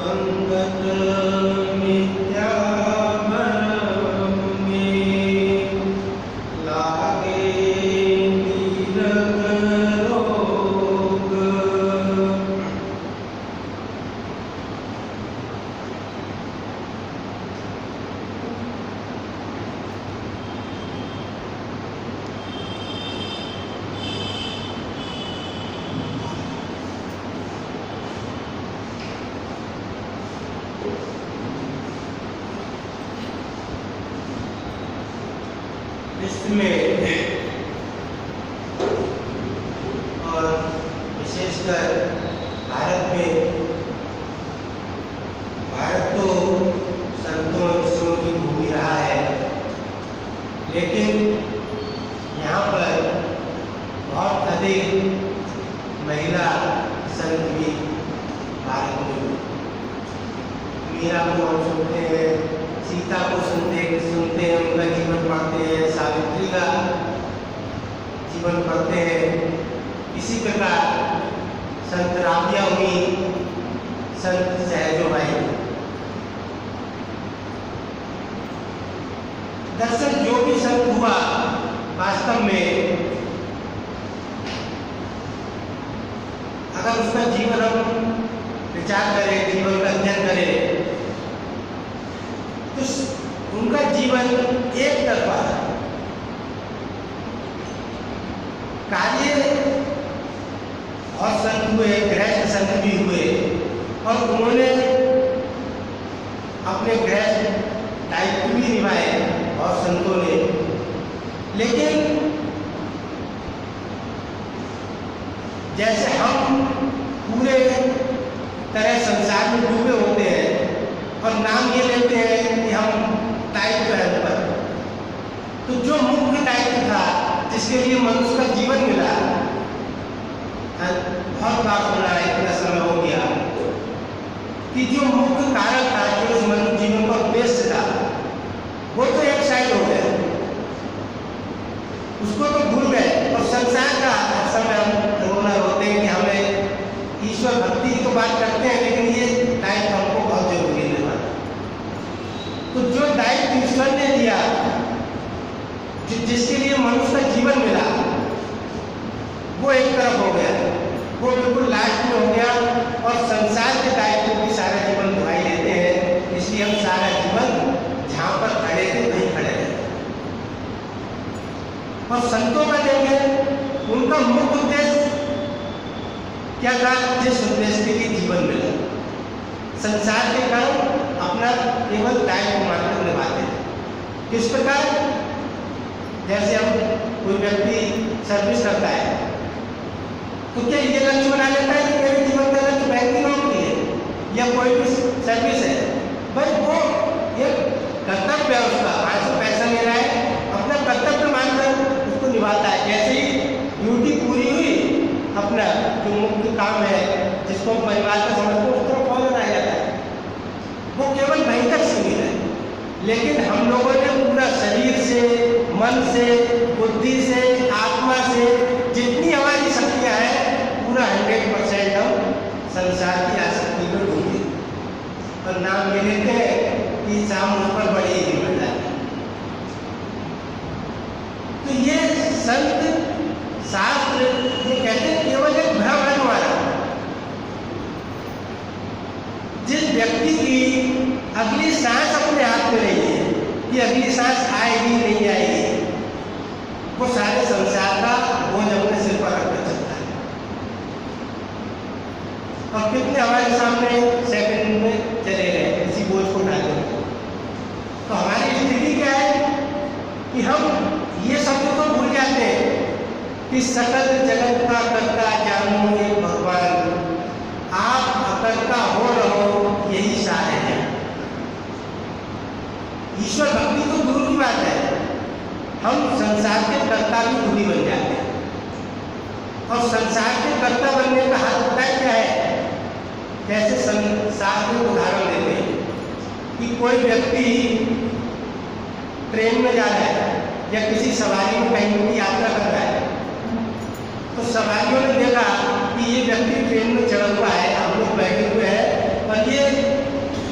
अंगत मिथ्या भ्रम में लागे नीरग रोग। इसमें और विशेषकर भारत तो संतों ऋषियों की भूमि रहा है, लेकिन यहाँ पर बहुत अधिक महिला संत भी भारत में। मीरा को हम सुनते हैं, सीता को सुनते हैं, उनका जीवन पढ़ते हैं, सावित्री का जीवन पढ़ते हैं। इसी प्रकार संत राबिया हुई, संत सहजोबाई। दरअसल जो भी संत हुआ वास्तव में अगर उसका जीवन हम विचार करें, जीवन का अध्ययन करें, तो उनका जीवन एक तरफा कार्य और संत हुए, गृहस्थ संत भी हुए और उन्होंने अपने गृहस्थ दायित्व भी निभाए और संतों ने। लेकिन जैसे हम पूरे तरह संसार में डूबे होते हैं और नाम ये लेते हैं कि हम दायित्व है पर, तो जो मुख्य दायित्व था जिसके लिए मनुष्य का जीवन मिला, बहुत बार सुना है, इतना समय हो गया कि जो मुख्य कारक था, जो इस मनुष्य जीवन का उद्देश्य था, वो तो एक साइड हो गया, उसको तो भूल गए। और संसार का हर समय हम रोना होते हैं कि हमें ईश्वर भक्ति की तो बात करते हैं, लेकिन ये दायित्व हमको बहुत जरूरी है। तो जो दायित्व ईश्वर ने दिया, जिसके लिए मनुष्य का जीवन मिला, वो एक तरफ हो गया, वो बिल्कुल लास्ट में हो गया। और संसार के दायित्व भी सारा जीवन निभाई लेते हैं, इसलिए हम सारा जीवन जहाँ पर खड़े थे वहीं खड़े रहे। और संतों का देखें, उनका मुख्य उद्देश्य क्या था? जिस उद्देश्य के लिए जीवन मिला, संसार के कर्म अपना केवल दायित्व मात्र निभाते हैं। किस प्रकार? जैसे हम कोई व्यक्ति सर्विस करता है, तो क्या ये लक्ष्य बना लेता है कि मेरे जीवन का लक्ष्य बैंकिंग नौकरी है या कोई भी सर्विस है? भाई वो ये कर्तव्य है उसका, आज से पैसा ले रहा है, अपना कर्तव्य मानकर उसको निभाता है। जैसे ही ड्यूटी पूरी हुई, अपना जो मुख्य काम है जिसको परिवार का समझते हैं, उसको फॉलो आ जाता है, वो केवल वहीं तक सीमित है। लेकिन हम लोगों ने पूरा शरीर से, मन से, बुद्धि से, आत्मा से, जितनी हमारी शक्तियाँ हैं, पूरा 100% हम संसार की आसक्ति में डूबे और नाम ले लेते हैं कि शाम उस पर बड़ी ही बन जाती है। तो ये संत शास्त्र ये कहते हैं केवल एक भ्रम है हमारा। जिस व्यक्ति की अगली सांस अपने हाथ में नहीं है कि अगली सांस आएगी नहीं आएगी, वो सारे संसार का बोझ अपने सिर पर रखकर चलता है। और कितने हमारे सामने सेकंड में चले गए इसी बोझ को डाले। तो हमारी स्थिति क्या है कि हम ये शब्द तो भूल जाते हैं कि सकल जगत का कर्ता जानू एक भगवान, आप अकर्ता हो रहो यही सार है। ईश्वर भक्ति तो दूर की बात है, हम संसार के कर्ता भी खुद ही बन जाते हैं। और संसार के कर्ता बनने का हाथ पता क्या है? जैसे संसार में उदाहरण देते हैं कि कोई व्यक्ति ट्रेन में जा रहा है या किसी सवारी में कहीं की यात्रा कर रहा है, तो सवारियों ने देखा कि ये व्यक्ति ट्रेन में चढ़ा हुआ है, हम लोग बैठे हुए हैं और ये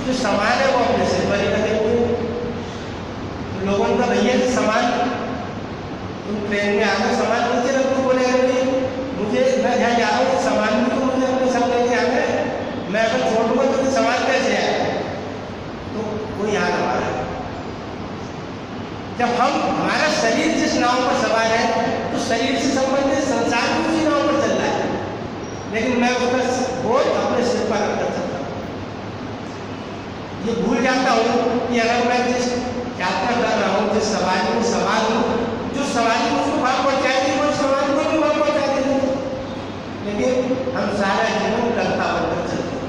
जो सामान है वो अपने सिर पर ही रखे हुए हैं। तो लोगों का भैया सामान, तुम ट्रेन में आकर सामान नीचे रख दो, बोले भाई मुझे मैं जहाँ जा रहा हूँ सामान भी तो मुझे अपने सब लेके आना है, मैं अगर छोड़ दूंगा तो सामान कैसे आएगा? तो वो याद हमारा है। जब हम हमारा शरीर जिस नाव पर सवार है तो शरीर से संबंधित संसार भी उसी नाव पर चल रहा है, लेकिन मैं उसका बोझ अपने सिर पर रखकर चलता हूँ। ये भूल जाता हूँ कि अगर मैं जिस यात्रा कर रहा हूँ, जिस सवारी में सवार हूँ, जो सवारी मुझको वहाँ पहुँचाएगी वो सवारी को भी वहाँ पहुँचा देगी, लेकिन हम सारा जीवन करता बनकर चलते हैं।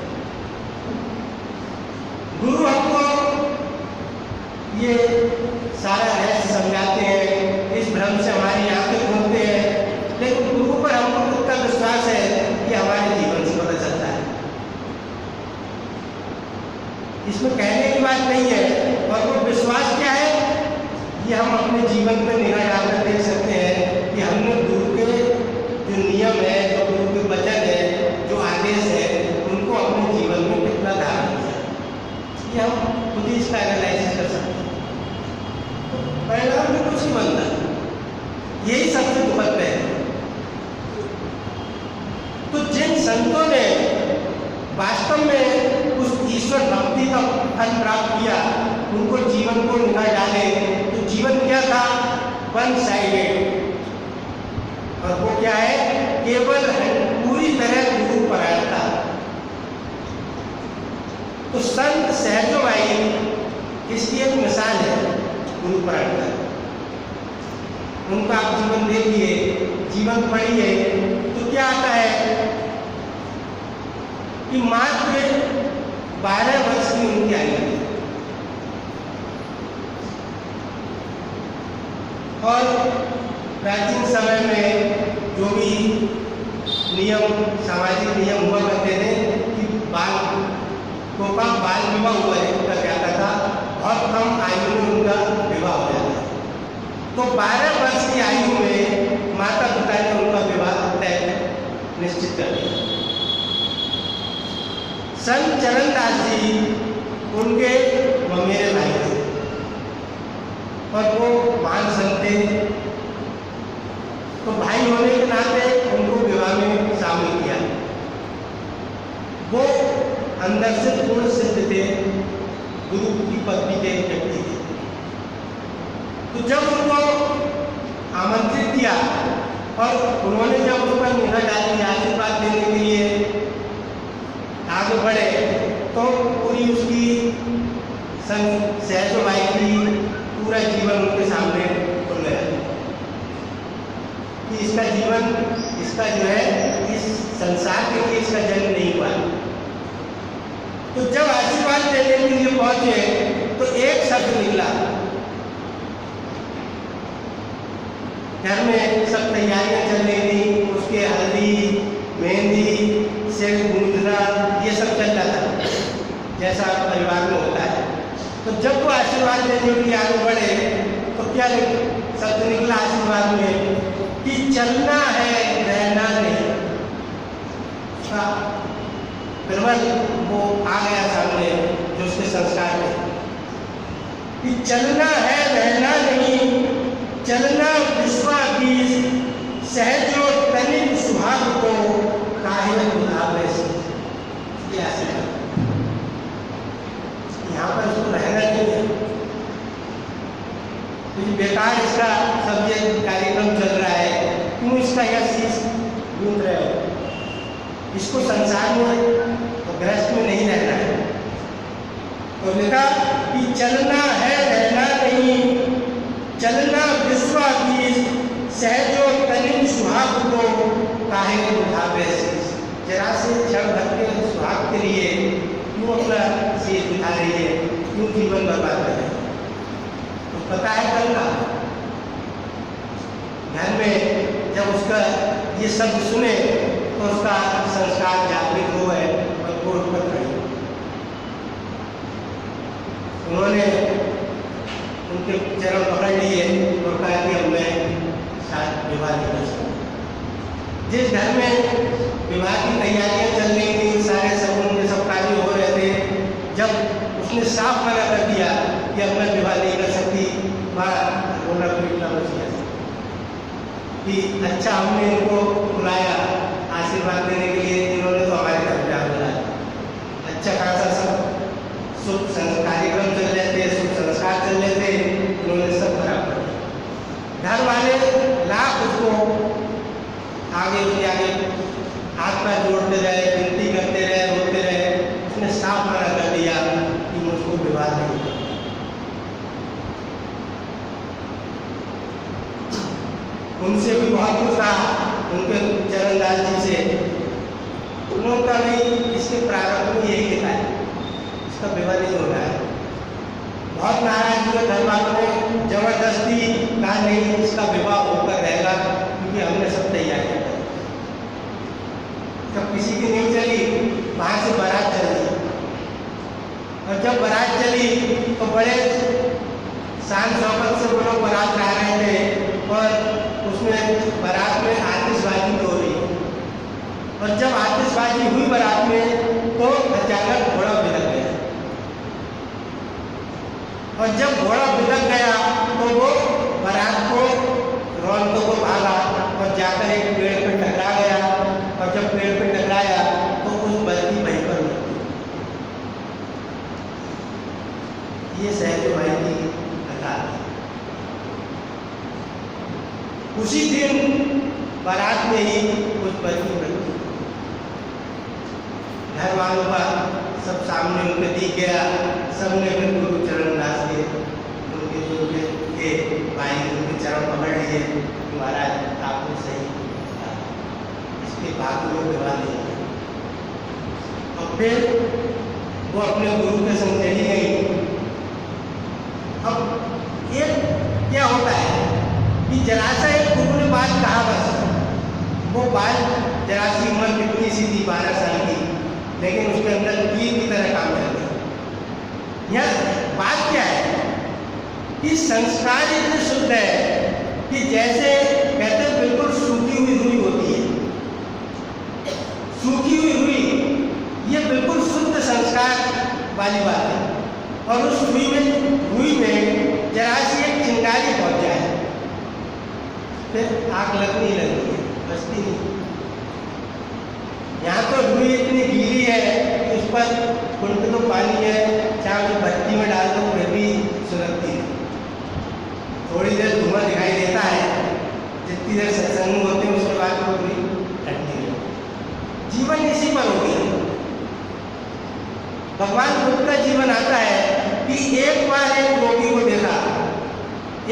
गुरु हमको ये सारा रहस्य समझाते हैं, इस भ्रम से हमारी आंखें खोलते हैं, लेकिन गुरु पर हमको कितना विश्वास है ये हमारे जीवन से पता चलता है। इसमें कहने की बात नहीं है, और वो विश्वास क्या है ये हम अपने जीवन में निगाह डालकर देख सकते हैं कि हमने गुरु के जो नियम है, जो गुरु के वचन है, जो आदेश है, उनको अपने जीवन में कितना धारण किया, ये हम खुद ही इसका एनालिसिस कर सकते हैं। परिणाम में कुछ नहीं बनता, यही सबसे दुखद है। तो जिन संतों ने वास्तव में उस ईश्वर भक्ति का फल प्राप्त किया, उनको जीवन को निगाह डाले तो जीवन क्या था? One sided. और वो क्या है? केवल पूरी तरह गुरु परायणता। तो संत सहजो भाई इसकी एक मिसाल है गुरु परायणता। उनका आप जीवन देखिए, जीवन पढ़िए तो क्या आता है कि मात्र 12 वर्ष की उनकी आयु थी, और प्राचीन समय में जो भी नियम, सामाजिक नियम हुआ करते थे कि बाल विवाह हुआ जाता था, बहुत कम आयु में उनका विवाह हो जाता था। तो 12 वर्ष की आयु में माता पिता ने उनका विवाह तय निश्चित कर दिया। संत चरणदास जी उनके ममेरे भाई थे, और वो महान संत थे, तो भाई होने के नाते उनको विवाह में शामिल किया। वो अंदर से पूर्ण सिद्ध थे, गुरु की पत्नी के व्यक्ति थे। तो जब उनको आमंत्रित किया और उन्होंने जब उन पर निगाह डाली आशीर्वाद देने के लिए आगे बढ़े, तो पूरी उसकी सहजो भाई की पूरा जीवन उनके सामने खुल गया कि इसका जीवन, इसका जो है इस संसार के लिए इसका जन्म नहीं हुआ। तो जब आशीर्वाद देने के लिए पहुंचे तो एक शब्द निकला। घर में सब तैयारियां चल रही थी, उसके हल्दी, मेहंदी, सिर गूंथना, ये सब चल रहा था जैसा परिवार में होता है। तो जब वो आशीर्वाद देने के लिए आगे बढ़े तो क्या शब्द निकला आशीर्वाद में कि चलना है, रहना नहीं। बिरबल वो आ गया सामने जो उसके संस्कार में कि चलना है, रहना नहीं, चलना विश्वास सहजो तनिक सुहाग को काहे बुलावे से। यहाँ पर उसको रहना नहीं है, तो बेकार इसका सब ये कार्यक्रम चल रहा है, क्यों इसका यह शीश गूंथ रहे हो? इसको संसार में और गृहस्थ में नहीं रहना है। तो लिखा कि चलना है, रहना नहीं, चलना विश्वास सहजो तनिक सुहाग को काहे उठावे शीश। जरा से क्षण भर के सुहाग के लिए क्यों अपना शीश उठा रही है, क्यों जीवन बर्बाद कर रही है? तो पता है कल का घर में जब उसका ये शब्द सुने तो उसका संस्कार जागृत हो है और कोर्ट पर खड़ी। उन्होंने उनके चरण पकड़ लिए और कहा कि अब मैं शायद विवाह नहीं कर सकता। जिस घर में विवाह की तैयारियां चल रही थी, सारे सब उनके सब कार्य हो रहे थे, जब जब उसने साफ मना कर दिया कि अब मैं विवाह नहीं कर सकती, वहाँ रोना पीटना बच गया कि अच्छा हमने इनको बुलाया आशीर्वाद देने के लिए, इन्होंने तो हमारे घर पे बुलाया। अच्छा खासा सब शुभ कार्यक्रम चल रहे थे, शुभ संस्कार चल रहे थे, इन्होंने सब खराब कर दिया। घर वाले लाख उसको आगे उसके आगे हाथ पैर जोड़ते रहे, विनती करते रहे, रोते रहे। उसने साफ मना कर दिया कि मुझको विवाह नहीं करना। उनसे भी बहुत कुछ रहा, उनके चरणदास जी से। उन्होंने कहा नहीं, इसके प्रारंभ में यही लिखा है, इसका विवाह नहीं हो रहा है। बहुत नाराज हुए घर वालों ने, जबरदस्ती कहा नहीं, इसका विवाह होकर रहेगा, क्योंकि हमने सब तैयारी कर। जब किसी की नहीं चली, वहाँ से बारात चली, और जब बारात चली तो बड़े शान शौकत से वो लोग बारात ला रहे थे, और उसमें बारात में आतिशबाजी हो रही। और जब आतिशबाजी हुई बारात में तो अचानक घोड़ा बिदक गया, और जब घोड़ा बिदक गया तो वो बारात को रौनकों को भागा और जाकर एक पेड़ पे टकरा गया। और जब पेड़ पे टकराया तो उस बल्कि वहीं पर मर गई। ये सहज भाई की कथा है। उसी दिन बारात में ही उस बल्कि मृत्यु, घर वालों का सब सामने उनके दिख गया। सबने फिर गुरु चरणदास के उनके जो थे भाई, उनके चरण पकड़ लिए कि महाराज आपने सही कहा, इसके बाद वो विवाह नहीं किया। और फिर वो अपने गुरु के संग चली गई। अब ये क्या होता है कि जरा सा एक गुरु ने बात कहा, बस वो बात जरा सी उम्र कितनी सी थी, 12 साल की, लेकिन उसके अंदर तीर की तरह काम कर रहा। यह बात क्या है कि संस्कार इतने शुद्ध है कि जैसे कहते हैं बिल्कुल सूखी हुई रुई होती है। सूखी हुई रुई ये बिल्कुल शुद्ध संस्कार वाली बात है। और उस रुई में जरा सी एक चिंगारी पहुंच जाए, फिर आग लगनी लगती है, बचती नहीं। यहाँ तो रुई इतनी गीली है कि उस पर कुंड तो पानी है, चाहे उसे भट्टी में डाल दो फिर भी सुलगती है। थोड़ी देर धुआं दिखाई देता है, जितनी देर सत्संग होते हैं उसके बाद वो रुई हटती है। जीवन इसी पर हो गया। भगवान बुद्ध का जीवन आता है कि एक बार एक रोगी को देखा,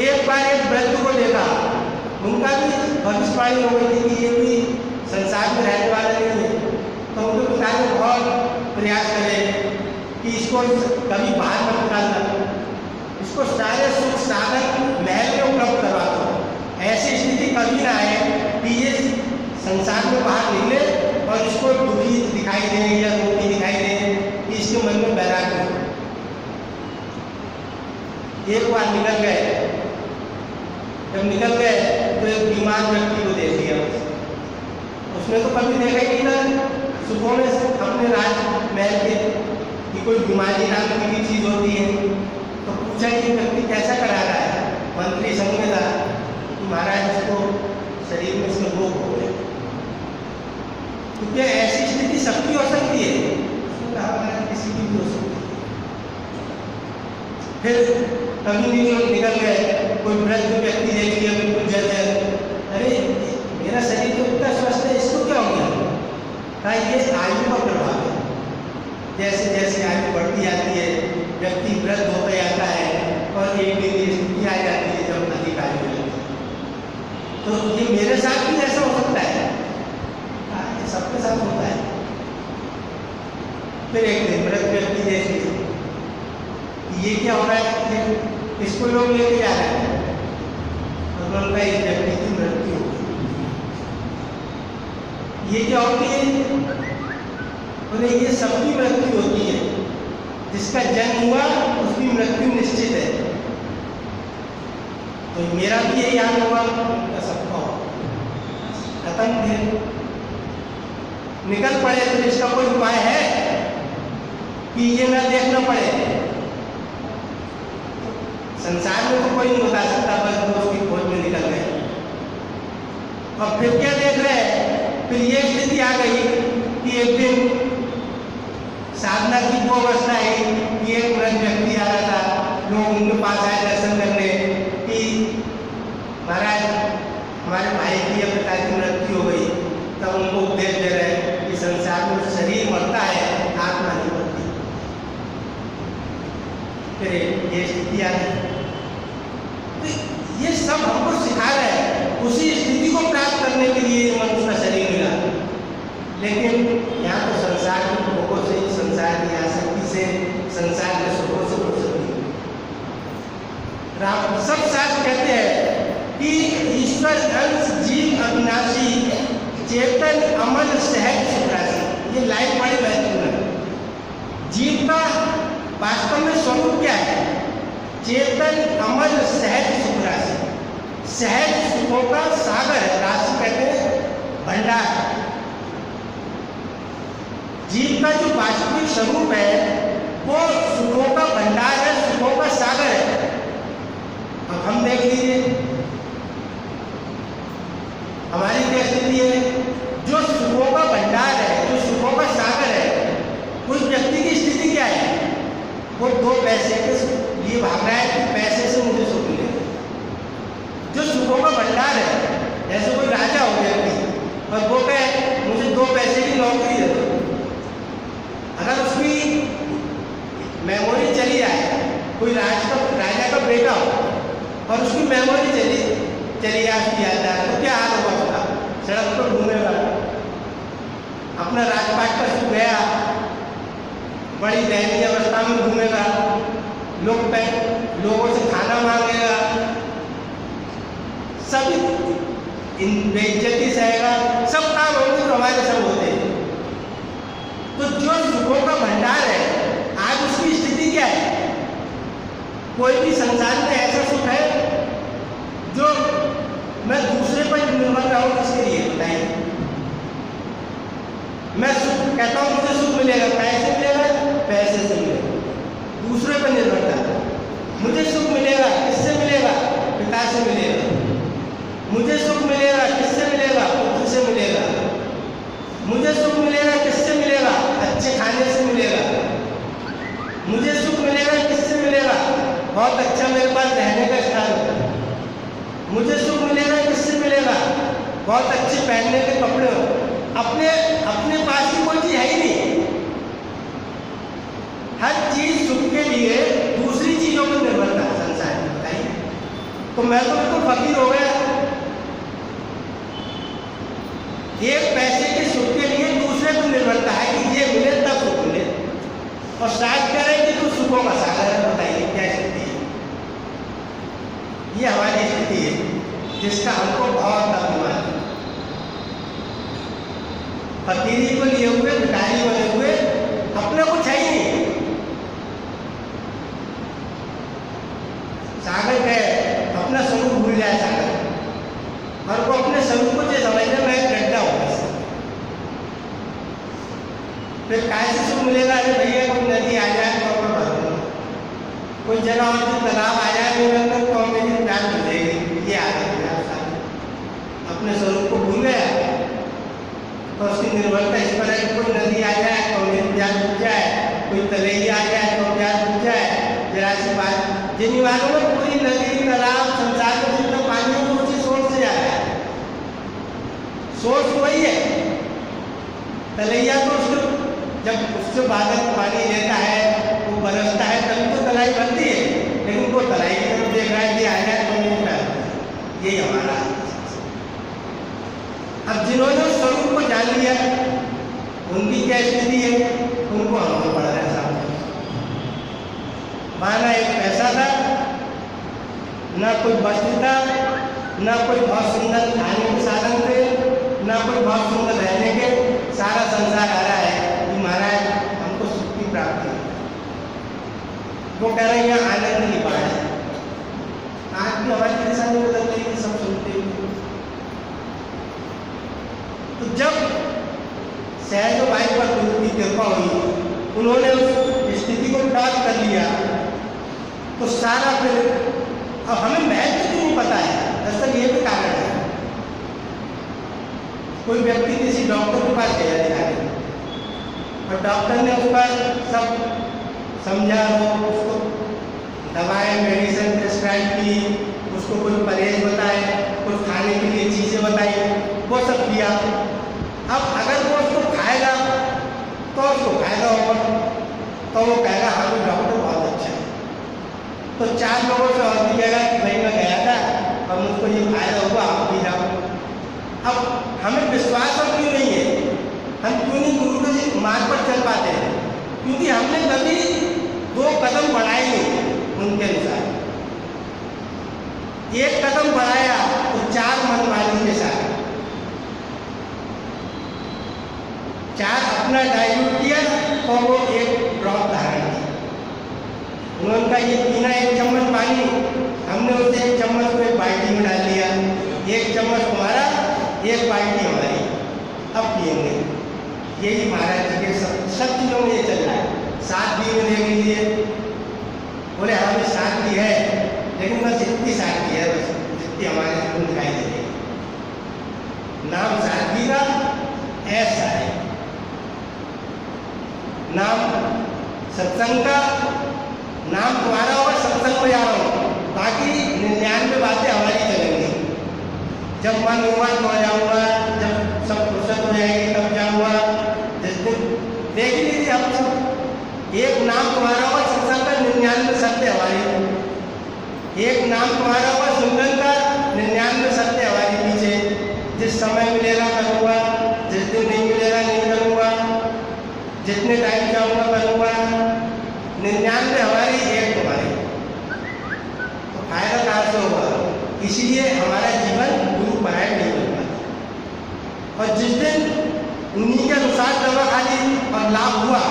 एक बार एक वृद्ध को देखा, उनका भी भविष्यवाणी हो गई थी कि ये भी संसार में रहने वाला नहीं है। तो उनके पिता ने बहुत प्रयास करे कि इसको कभी बाहर मत निकालना, इसको सारे सुख साधन महल में उपलब्ध करवा दो। ऐसी स्थिति कभी ना आए कि ये संसार में बाहर निकले और इसको दुखी दिखाई दे या रोगी दिखाई दे, कि इसके मन में वैराग्य हो। एक बार निकल गए, जब निकल गए तो एक बीमार व्यक्ति को देख लिया। उसने तो कभी देखा ही नहीं था सुबह में अपने राजमहल के कि कोई बीमारी नाम की चीज़ होती है। तो पूछा ये व्यक्ति कैसा करा रहा है। मंत्री संग में था कि महाराज इसको शरीर में इसका रोग हो गया। तो क्या ऐसी स्थिति सबकी हो सकती है? उसने कहा महाराज किसी की भी हो सकती है। फिर कभी नहीं जो निकल गए, कोई वृद्ध व्यक्ति देख लिया बिल्कुल जर्जर, अरे मेरा शरीर तो इतना स्वस्थ है, इसको क्या हो गया? कहा ये आयु का प्रभाव है। जैसे जैसे आयु बढ़ती जाती है व्यक्ति वृद्ध होता जाता है और एक दिन ये स्थिति आ जाती है जब अधिक आयु हो जाती है। तो ये मेरे साथ भी ऐसा हो सकता है? ये सबके साथ होता है। फिर एक दिन वृद्ध व्यक्ति देख लीजिए ये क्या हो रहा है, इसको लोग लेके जा रहे हैं और उनका इस व्यक्ति की मृत्यु हो गई। ये क्या होती है? बोले ये सबकी मृत्यु होती है, जिसका जन्म हुआ उसकी मृत्यु निश्चित है। तो मेरा भी यही हाल होगा, उनका सबका होगा। खत्म थे, निकल पड़े। तो इसका कोई उपाय है? कि ये ना देखना पड़े। संसार में तो कोई नहीं बता सकता, बस वो उसकी खोज में निकल गए। और फिर क्या देख रहे हैं, फिर ये स्थिति आ गई कि एक दिन साधना की वो अवस्था है कि एक वृद्ध व्यक्ति आ रहा था, लोग उनके पास आए दर्शन करने कि महाराज हमारे भाई की या पिता की मृत्यु हो गई। तब उनको उपदेश दे रहे हैं कि संसार में शरीर मरता है, आत्मा नहीं मरती। फिर ये स्थिति आ गई। तो ये सब हमको सिखा रहे हैं, उसी स्थिति को प्राप्त करने के लिए मनुष्य का शरीर मिला। लेकिन यहाँ तो संसार के भोगों से, संसार की आसक्ति से, संसार के सुखों से फुर्सत नहीं। राम सब शास्त्र कहते हैं कि ईश्वर अंश जीव अविनाशी चेतन अमल सहज सुखराशि। ये लाइन बड़ी महत्वपूर्ण है। जीव का वास्तव में स्वरूप क्या है? चेतन अमल सहज सुखराशि। सहज सुखों का सागर है, राशि कहते हैं भंडार। जीव का जो वास्तविक स्वरूप है वो सुखों का भंडार है, सुखों का सागर है। अब हम देख लीजिए हमारी क्या स्थिति है। जो सुखों का भंडार है, जो सुखों का सागर है, उस व्यक्ति की स्थिति क्या है? वो 2 पैसे के लिए भाग रहा है कि पैसे से मुझे सुख मिले। जो सुखों का भंडार है, जैसे कोई राजा हो व्यक्ति और वो कहे मुझे 2 पैसे की नौकरी दे दो। अगर उसकी मेमोरी चली जाए, कोई राजा का बेटा हो और उसकी मेमोरी चली जाता है, तो क्या हाल होगा उसका? सड़क पर घूमेगा, अपना राजपाट पर सुख गया, बड़ी दयनीय अवस्था में घूमेगा, लोगों से खाना मांगेगा, सब बेइज्जती सहेगा, सब काम होंगे तो हमारे सब होते हैं। तो जो सुखों का भंडार है, आज उसकी स्थिति क्या है? कोई भी संसार में ऐसा सुख है जो मैं दूसरे पर निर्भर रहूं? किसके लिए बताइए? मैं सुख कहता हूं मुझे सुख मिलेगा, कैसे मिलेगा? पैसे से मिलेगा, दूसरे पर निर्भरता। मुझे सुख मिलेगा, किससे मिलेगा? पिता से मिलेगा। मुझे सुख मिलेगा, किससे मिलेगा? पुत्र से मिलेगा। मुझे सुख मिलेगा, किससे मिलेगा? अच्छे खाने से मिलेगा। मुझे सुख मिलेगा, किससे मिलेगा? बहुत अच्छा मेरे पास रहने का स्थान हो। मुझे सुख मिलेगा, किससे मिलेगा? बहुत अच्छे पहनने के कपड़े हो। अपने पास की कोई चीज है ही नहीं। हर चीज सुख के लिए दूसरी चीजों पर निर्भरता है संसार में, बताइए। तो मैं तो बिल्कुल फकीर हो गया। एक पैसे के सुख के लिए दूसरे पर निर्भरता है कि ये मिले तब सुख मिले, और शायद कह रहे कि तू सुखों का सागर है। बताइए क्या स्थिति है? ये हमारी स्थिति है जिसका हमको बहुत अभिमान है। फकीरी को लिए हुए, भिखारी बने हुए, अपने कुछ है ही नहीं। सागर गए, अपना स्वरूप भूल जाए सागर, और वो अपने स्वरूप को जो समझने में एक गड्ढा होगा। फिर कैसे सुख मिलेगा? अरे भैया कोई नदी आ जाए तो मैं भर दूंगा, कोई जगह और तालाब आ जाए मेरे अंदर तो मेरी प्यार मिल जाएगी। ये आ गया अपने स्वरूप को भूल गया, तो उसकी निर्भरता इस पर है कि कोई नदी आ जाए तो मेरी प्यास बुझ जाए, कोई तलैया आ जाए तो प्यास बुझ जाए। जरा सी बात जिन वालों में पूरी नदी, तालाब, संसार का जितना पानी है वो उसी सोर्स से आ रहा है। सोर्स वही है। तलैया तो उसको जब उससे बादल पानी लेता है, वो बरसता है, तभी तो तलाई बनती है। लेकिन वो तलाई की तरफ देख रहा है कि आ जाए तो नहीं प्यार। यही हमारा। अब जिन्होंने उस स्वरूप को जान लिया उनकी क्या स्थिति है? उनको हमको पड़ रहा है सामने। माना एक पैसा था, ना कोई वस्त्र था, ना कोई बहुत सुंदर खाने के साधन थे, ना कोई बहुत सुंदर रहने के। सारा संसार आ रहा है कि महाराज हमको सुख की प्राप्ति है। वो कह रहे हैं यहाँ आनंद नहीं पा रहे। आज भी हमारी परेशानी बदल रही है, सब सुनते हुए। तो जब सहज भाई पर गुरु की कृपा हुई, उन्होंने उस प्राप्त कर लिया तो सारा फिर अब हमें महत्व क्यों नहीं पता है, दरअसल ये भी कारण है। कोई व्यक्ति किसी डॉक्टर के पास गया दिखाने और डॉक्टर ने उस पर सब समझा, उसको दवाएं मेडिसिन प्रिस्क्राइब की, उसको कुछ परहेज बताए, कुछ खाने के लिए चीज़ें बताई, वो सब किया। अब अगर वो उसको खाएगा तो उसको फायदा होगा, तो वो कहेगा हाँ वो डॉक्टर बहुत अच्छा है। तो 4 लोगों से और भी कहेगा कि भाई मैं गया था और मुझको ये फायदा हुआ, आप भी जाओ। अब हमें विश्वास और क्यों नहीं है, हम क्यों नहीं गुरु के मार्ग पर चल पाते हैं? क्योंकि हमने कभी 2 कदम बढ़ाए नहीं उनके अनुसार। 1 कदम बढ़ाया तो 4 मनमानी के साथ, 4 अपना डाइल्यूट किया तो वो 1 ड्रॉप धारण किया। उनका ये पीना 1 चम्मच पानी, हमने उसे 1 चम्मच को एक बाल्टी में डाल लिया, 1 चम्मच तुम्हारा 1 बाल्टी हमारी, अब पिएंगे। यही महाराज जी के सब चीज़ों में ये चल रहा है। सादगी में देख लीजिए, बोले हमें सादगी है लेकिन बस इतनी सादगी है बस जितनी हमारे को दिखाई दे रही है। नाम सादगी का ऐसा है, नाम सत्संग का, नाम तुम्हारा होगा सत्संग में जा रहा हूँ, बाकी 99 बातें हमारी चलेंगी। जब मन हुआ तो जाऊँगा, जब सब फुर्सत हो जाएगी तब जाऊँगा। जिस दिन देख लीजिए हम सब, एक नाम तुम्हारा होगा सत्संग का, 99 सत्य हमारी। एक नाम तुम्हारा होगा सुंदर का, 99 सत्य हमारी पीछे। जिस समय मिलेगा करूँगा, जिस दिन नहीं मिलेगा नहीं करूँगा, जितने टाइम चाहूँगा करूँगा। 99 हमारी, 1 तुम्हारी, तो फायदा कहाँ से होगा? इसलिए हमारा जीवन गुरु परायण नहीं बन पाता। और जिस दिन उन्हीं के अनुसार दवा खा ली और लाभ हुआ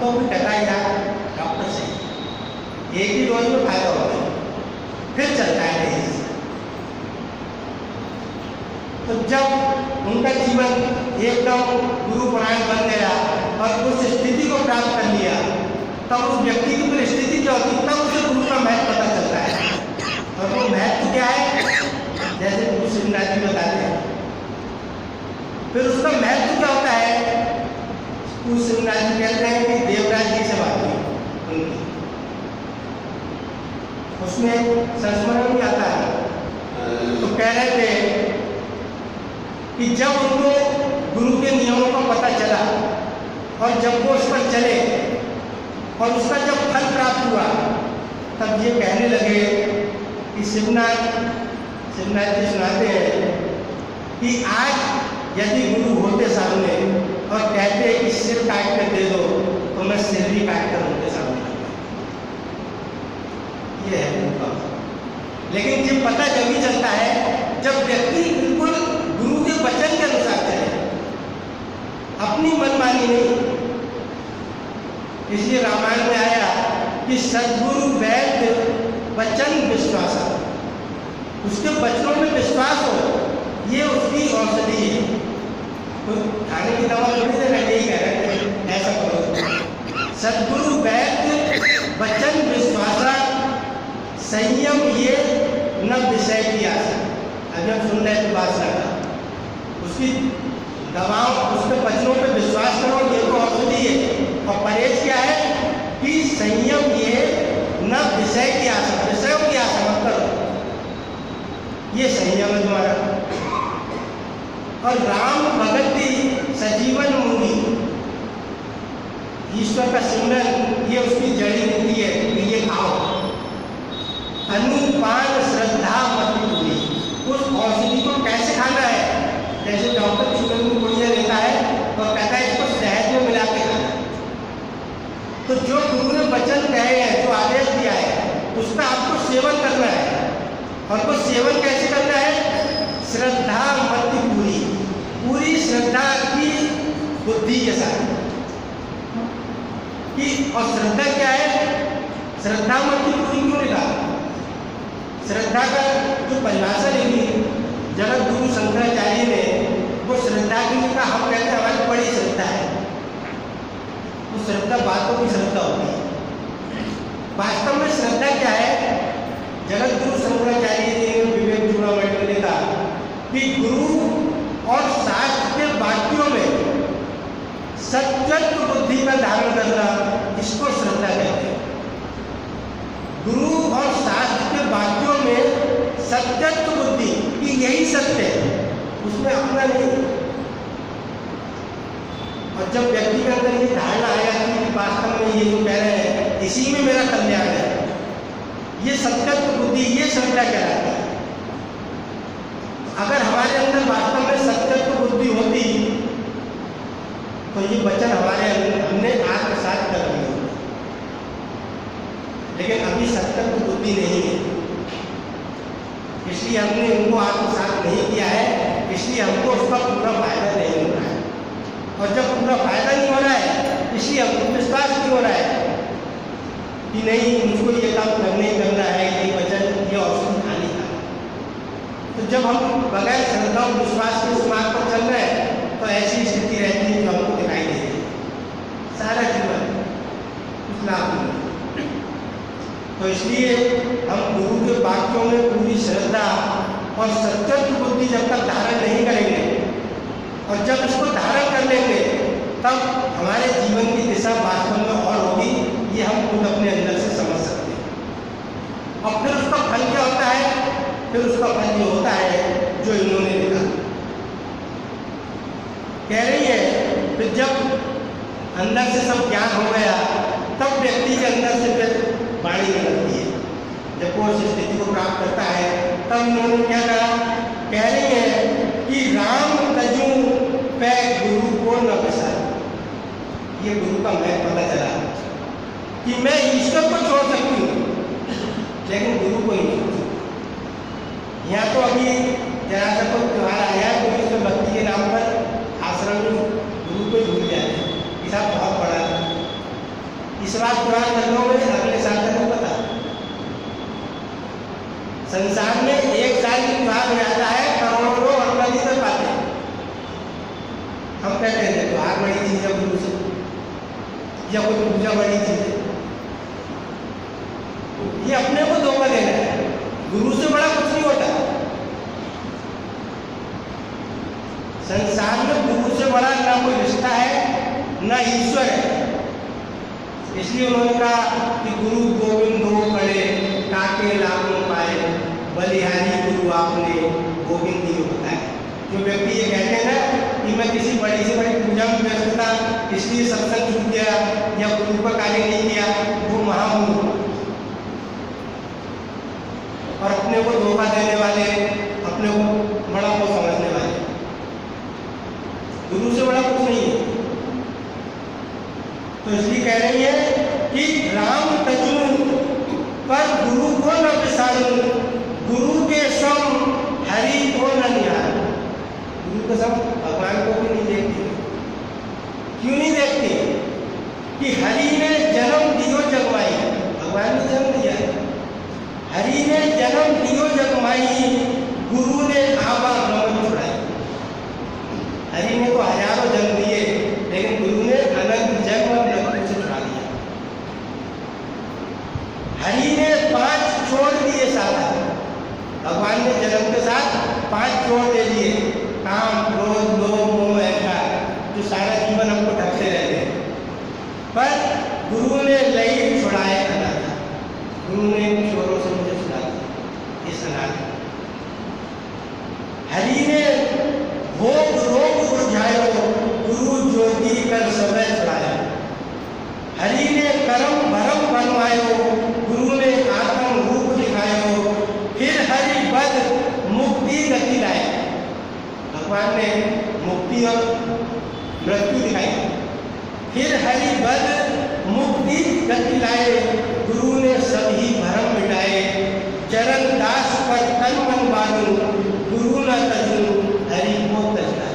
तो भी टकाई डॉक्टर से 1 ही रोज में फायदा होगा, फिर चलता है तेजी से। तो जब उनका जीवन एकदम गुरु परायण बन गया और उस स्थिति को प्राप्त कर लिया, तब उस व्यक्ति की परिस्थिति क्या होती, तब उसे गुरु का महत्व पता चलता है। और वो महत्व क्या है, जैसे गुरु शिवनाथ जी बताते हैं। फिर उसका महत्व क्या होता है, गुरु शिवनाथ जी कहते हैं कि देवराज जी से बात हुई उनकी, उसमें संस्मरण भी आता है। तो कह रहे थे कि जब उनको गुरु के नियमों का पता चला और जब वो उस पर चले और उसका जब फल प्राप्त हुआ, तब ये कहने लगे कि शिवनाथ जी सुनाते हैं कि आज यदि गुरु होते सामने और कहते कि सिर काट कर दे दो, तो मैं सिर भी काट कर उनके सामने रखता। ये है गुरु का। लेकिन जब पता जब ही चलता है जब व्यक्ति बिल्कुल गुरु के वचन के अनुसार चले, अपनी मनमानी नहीं। इसलिए रामायण में आया कि सद्गुरु वैद्य वचन विश्वास, उसके वचनों में विश्वास हो, ये उसकी औषधि है। तो खाने की दवा थोड़ी देना, यही कह रहे हैं ऐसा करो। सद्गुरु वैद्य वचन विश्वासा, संयम ये न विषय की आशा। अभी हम सुन रहे हैं वासना का, उसकी दवाओं, उसके वचनों पे विश्वास करो, ये तो औषधि है। और परहेज क्या है कि संयम ये न विषय की आशा, विषयों की आशा मत करो, ये संयम है तुम्हारा। और राम भगति सजीवन मूली, ईश्वर का सिमरन ये उसकी जड़ी बूटी है, ये खाओ। अनुपान श्रद्धा मति पूरी, उस औषधि को कैसे खाना है, जैसे डॉक्टर चूरन को गोलियां लेता है और कहता है इसको शहद में मिला के खाना। तो जो गुरु ने वचन कहे हैं, जो आदेश दिया है, उसका आपको सेवन करना है। और वो सेवन कैसे करना है? श्रद्धा मति पूरी, पूरी श्रद्धा की बुद्धि के साथ कि। और श्रद्धा क्या है? श्रद्धा मति पूरी क्यों लिखा? श्रद्धा का जो परिभाषा लिखी जगत गुरु शंकराचार्य ने, वो श्रद्धा की लिखा। हम कहते हैं हमारी बड़ी श्रद्धा है, वो श्रद्धा बातों की श्रद्धा होती है। वास्तव में श्रद्धा क्या है? जगत गुरु शंकराचार्य जी ने विवेक चूड़ामणि में लिखा कि गुरु और शास्त्र के वाक्यों में सत्यत्व बुद्धि का धारण करना, इसको श्रद्धा कहते हैं। गुरु और शास्त्र के वाक्यों में सत्यत्व बुद्धि कि यही सत्य है, उसमें अपना नहीं। और जब व्यक्ति के अंदर ये धारणा आया कि वास्तव में ये जो कह रहे हैं इसी में मेरा कल्याण है, ये सत्यत्व बुद्धि, ये श्रद्धा कहलाती है। अगर हमारे अंदर वास्तव में सत्यत्व बुद्धि होती तो ये वचन हमारे हमने आत्मसात कर लिया होता, लेकिन अभी सत्यत्व बुद्धि नहीं है, इसलिए हमने उनको आत्मसात नहीं किया है, इसलिए हमको उसका पूरा फायदा नहीं हो रहा है। और जब पूरा फायदा नहीं हो रहा है, इसलिए हमको विश्वास नहीं हो रहा है कि नहीं मुझको ये काम करना ही करना है, ये वचन, ये औषधि खानी था। तो जब हम बगैर श्रद्धा और विश्वास के इस मार्ग पर चल रहे हैं तो ऐसी स्थिति रहती है जो हमको दिखाई दे रही है सारा जीवन, कुछ लाभ नहीं। तो इसलिए हम गुरु के वाक्यों में पूरी श्रद्धा और सत्यत्व बुद्धि जब तक धारण नहीं करेंगे और जब इसको धारण कर लेंगे तब हमारे जीवन की दिशा वास्तव में और होगी, ये हम खुद अपने अंदर से समझ सकते हैं। और फिर उसका फल क्या होता है? फिर उसका फल ये होता है जो इन्होंने लिखा, कह रही है फिर जब अंदर से सब ज्ञान हो गया तब व्यक्ति के अंदर से फिर वाणी निकलती है। जब वो उस स्थिति को प्राप्त करता है तब इन्होंने क्या कहा? कह रही है कि राम तजू पे गुरु को न बसा। ये गुरु का मैं पता चला कि मैं ईश्वर को छोड़ सकती हूँ लेकिन गुरु को नहीं छोड़ सकती। यहाँ तो अभी जरा सा कोई त्योहार आया तो इसमें भक्ति के नाम पर आश्रम में गुरु को भूल जाते हैं, हिसाब बहुत बड़ा है। इस बार त्योहार करने में अगले साल तक नहीं पता। संसार में एक साल की त्योहार में आता है, करोड़ों लोग अपना नहीं कर पाते। हम कहते हैं त्योहार बड़ी चीज है गुरु से, या कोई पूजा बड़ी चीज है, ये अपने को धोखा देना है। गुरु से बड़ा कुछ नहीं होता। संसार में गुरु से बड़ा ना कोई रिश्ता है ना ईश्वर है। इसलिए उन्होंने कहा कि गुरु गोविंद दो खड़े काके लागू पाए, बलिहारी गुरु आपने गोविंद जी को बताया। जो व्यक्ति ये कहते हैं ना कि मैं किसी बड़ी से बड़ी पूजा में व्यस्त था इसलिए सत्संग छूट गया या गुरु का कार्य नहीं किया, वो महामूर्ख और अपने को धोखा देने वाले, अपने को बड़ा को समझने वाले। गुरु से बड़ा कुछ नहीं है। तो इसलिए कह रही है कि राम तजू पर गुरु को न पिसारूं, गुरु के सम हरि को न निहारूं। गुरु के सम भगवान को भी नहीं देखती। क्यों नहीं देखती? कि हरि ने जन्म दियो जगमाई, भगवान ने जन्म दिया है। हरि ने जन्म दियो जगमाई, गुरु ने आवा ब्रह्म छुड़ाई। हरि ने तो हजारों जन्म दिए लेकिन गुरु ने अनंत जन्म और मृत्यु से छुड़ा दिया। हरि ने 5 छोड़ दिए साथ, भगवान ने जन्म के साथ 5 छोड़ दे दिए, काम क्रोध लोभ मोह अहंकार, जो सारा जीवन हमको ढकते रहते हैं। पर गुरु ने लई छुड़ाए अनाथ, गुरु ने छोरों से मुझे छुड़ा दिया इस अनाथ। हरि ने भोग रोग बुझायो, गुरु जोगी कर समय छुड़ाया। हरि ने कर्म भरम बनवायो, गुरु ने आत्म रूप दिखायो, फिर हरि बद मुक्ति गति लाए। भगवान ने मुक्ति और मृत्यु दिखाई, फिर हरि बद मुक्ति गति लाए, गुरु ने सभी भरम मिटाए। चरण दास पर तन मन बांधू, गुरु न तजू हरि को तजना।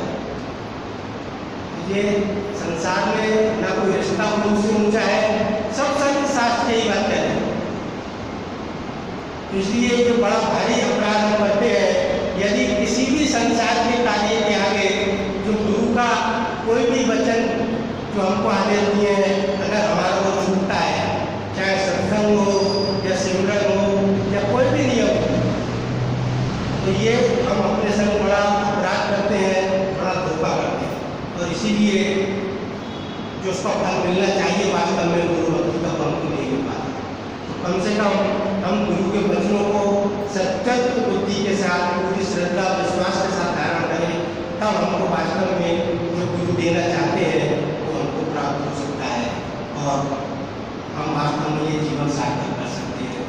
ये संसार में ना कोई रिश्ता गुरु से ऊंचा है, सब संत शास्त्र यही बात कह रहे हैं। इसलिए जो बड़ा भारी अपराध हम करते हैं, यदि किसी भी संसार के कार्य के आगे जो गुरु का कोई भी वचन जो हमको आदेश दिए हैं अगर हमारा वो छूटता है, चाहे सत्संग हो उसका फल मिलना चाहिए, वास्तव में गुरु भक्ति का फल हमको नहीं मिल पाता। तो कम से कम हम गुरु के वचनों को सत्यत्व बुद्धि के साथ, पूरी श्रद्धा विश्वास के साथ धारण करें, तब हमको वास्तव में जो गुरु देना चाहते हैं वो हमको प्राप्त हो सकता है और हम वास्तव में ये जीवन सार्थक कर सकते हैं।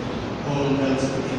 ओम नमः शिवाय।